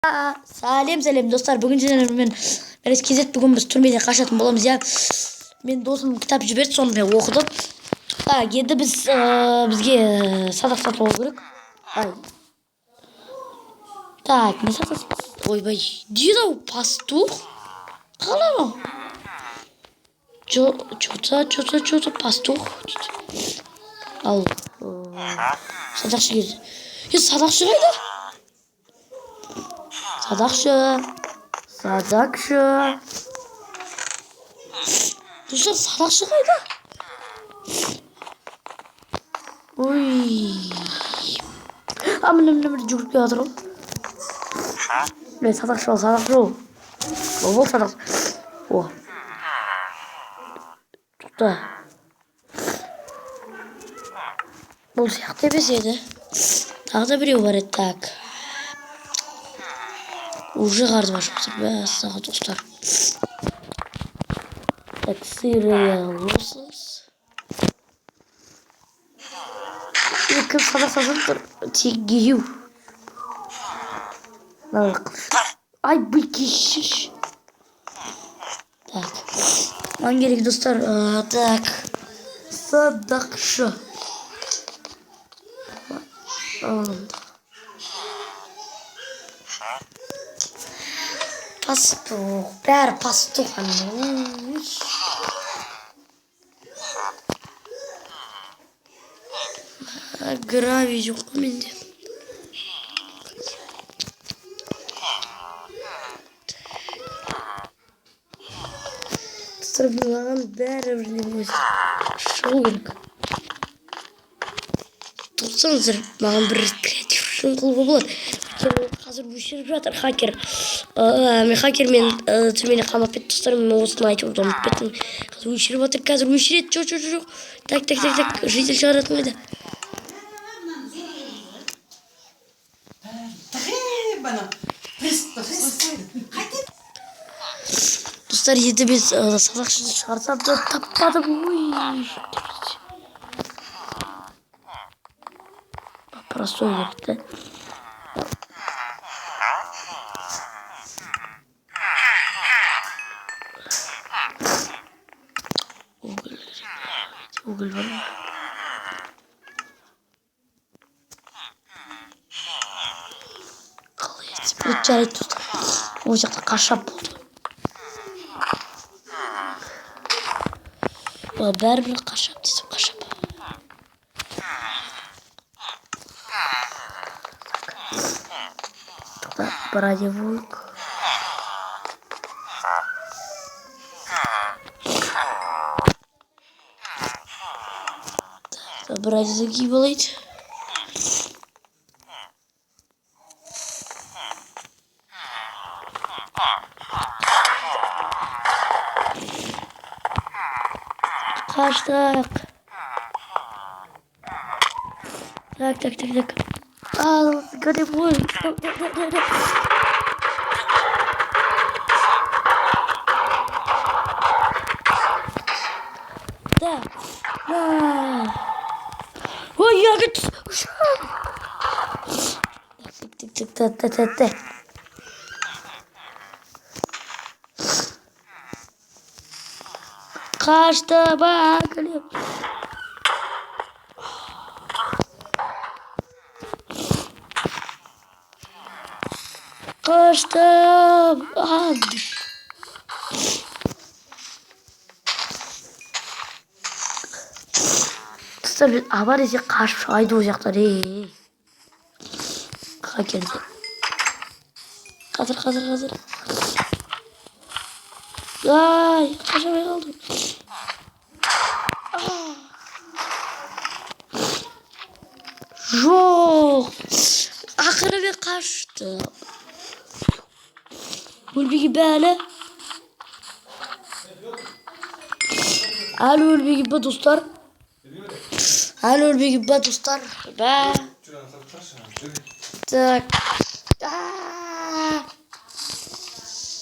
Сәлем достар, бүгін мен кезет бүгін біз түрмеден қашатын боламыз, иә. Мен досым кітап жіберді, соны мен оқыдым. Енді бізге садақ сатып алу керек. Так, не сатасыз? Ойбай, дейді ау, пастух? Қалай ау? Что-то пастух. Ал, садақшы келді. Садақшы қайда? Садақшы. Достар, садақшы қайда? Ой. Міне жүгіріп келе жатыр ғой. Садақшы ол. Ол садақшы. Тоқта. Бұл сияқты емес еді. Тағы да біреу бар еді, так. Уже қарызып ашып тұр, мәссаған достар. Так, сырые лосось. Кім садақ сасып тұр? Тегеу. Ай, бұл кешіш. Так. Маған керек, достар. Так. Садақшы. Пастух. Бәрі пастух. Гравий жоқ қой менде. Маған бәрі бірден өзі шығу керек. Тоқсаңыздар, маған бір креатив шын қылуға болады. Қазір өшіріп жатыр хакер. Мен хакермен түрмені қамап кетті, достар. Мен осыны айтып ұмытып кеттім. Қазір өшіріп жатыр, қазір өшіреді. Жоқ. Так. Житель шығаратын қайда? Достар, енді біз садақшыны шығарсам да таппадым. Простой керек, да? Уголь бар ма? Қалай етсем жарайды, достар. Ол жақта қашап болды. Бәрібір қашап десем қашап. Брадевойк. Брадевойки болайды. Қаштық. Так. Ал, брадевойк. Да. Ой, я говорю... Так. Қашты бақылып. Қаштым. Достар, аба десе қашып шығайды ол жақтар. Хакерді. Қазір. Ай, қашамай қалдым. Жоқ. Ақыры мен қашты. Өлбеге бәлі. Әлі өлбеге бә, достар. Бә. Так.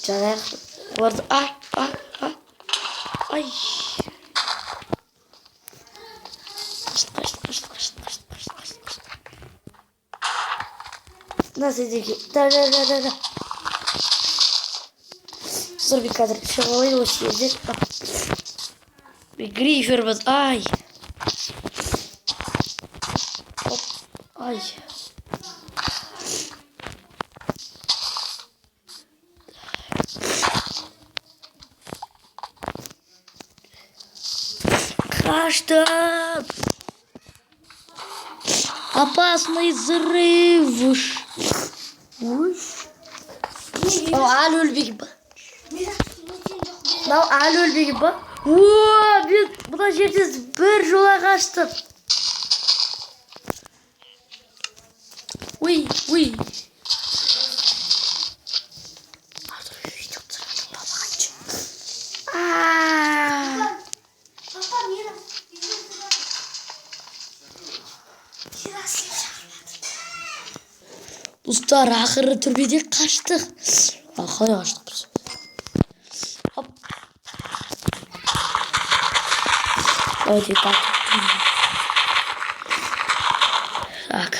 Жарайық. Оларды. Ай. Қашты. Nasıl edecek? Da. Dur bir kadar şabalayla başlayacak. Bir gri şörbet. Ay. Hop. Ay. Kaçtım. Опасный взрыв. Алюль gibi. Alül gibi. Biz buna şersiz bir yola kaçtık. Uy. Dostlar ahırı türbede kaçtık. Ahaya kaçtık biz. Hop. Hadi bak. Bak.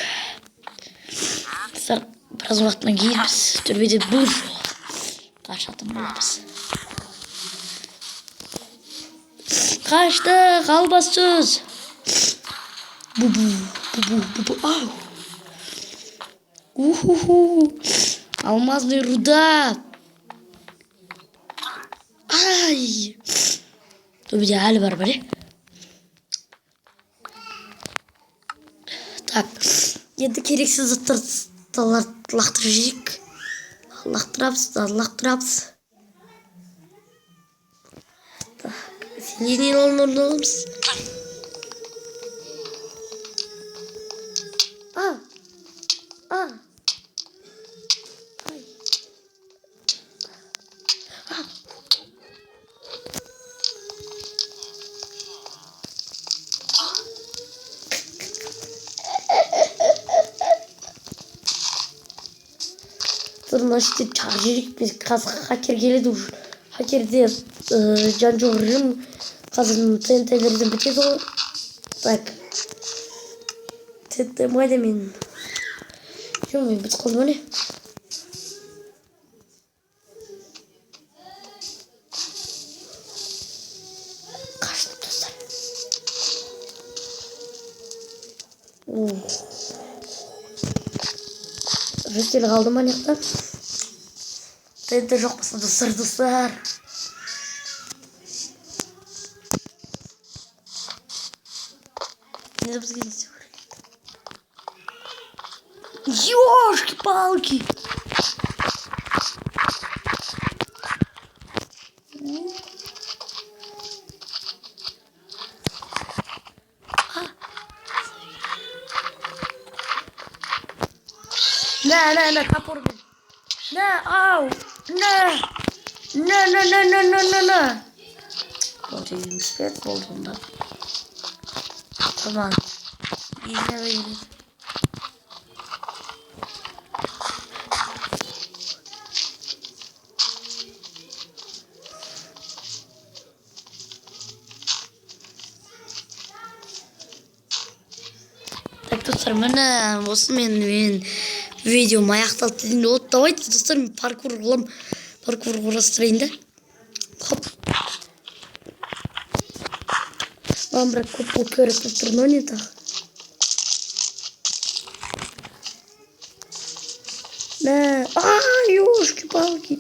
Dostlar biraz vaktine giyiriz. Türbede bur. Kaçalım buluruz. Kaçtık albasız. Bu. Au. Алмазный руда. Ay. Dur bir de hali var böyle. Tak. Yedi gereksiz laktıracak. Laktırapsız. Tak. Senin olmalım. Sonra işte çarjırık bir kaz hacker geldi. Hacker diye can çoğururum. Kazın TNT'lerden bir kez o. Tak. TNT mademin. Şimdi bir kaldı ne? Kaçtım dostlar. Rüzgarı kaldı manyaklar. TNT çok basın dostlar. Не запускайте. Ёшки-палки! Не, топор. Не, ау! Не. Вот и свет болдum da. Tamam. Yine böyle. Так, достар, міне осы мен видеоmu аяқталды. Вот давайте, достар, мен паркур құрастырайын да. Хоп. Маған бірақ көп болып көріп тұр, но не так. Ёшки-палки.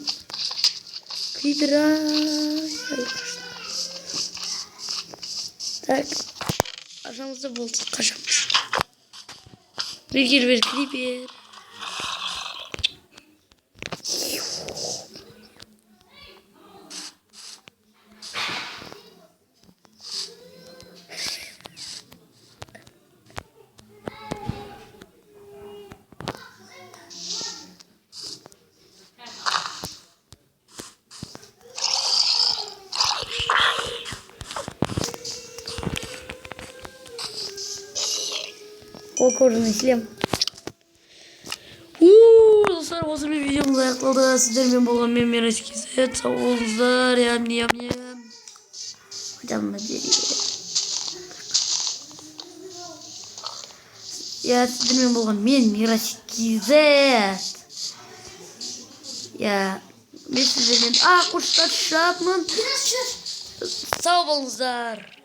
Крипер. Так. Aşağımızda bulduk. Kaçamız. Bir creeper. O korunu işlem. Dostlar bu bir videomuz ayaklandı. Sizlerle ben Memeres Kizet. Sağ olunuzlar. Yam. Hocam da geliyor. Ya sizlerмен болған мен Мирас KZ. Ya мен сіздермен қоштасамын. Sağ olunuzlar.